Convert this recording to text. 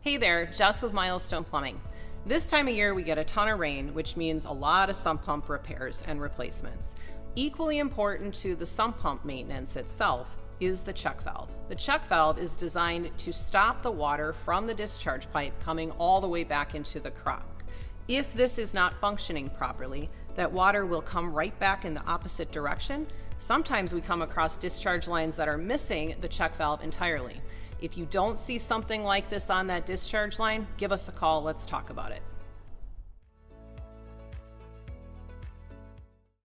Hey there, Jess with Milestone Plumbing. This time of year we get a ton of rain, which means a lot of sump pump repairs and replacements. Equally important to the sump pump maintenance itself is the check valve. The check valve is designed to stop the water from the discharge pipe coming all the way back into the crock. If this is not functioning properly, that water will come right back in the opposite direction. Sometimes we come across discharge lines that are missing the check valve entirely. If you don't see something like this on that discharge line, give us a call. Let's talk about it.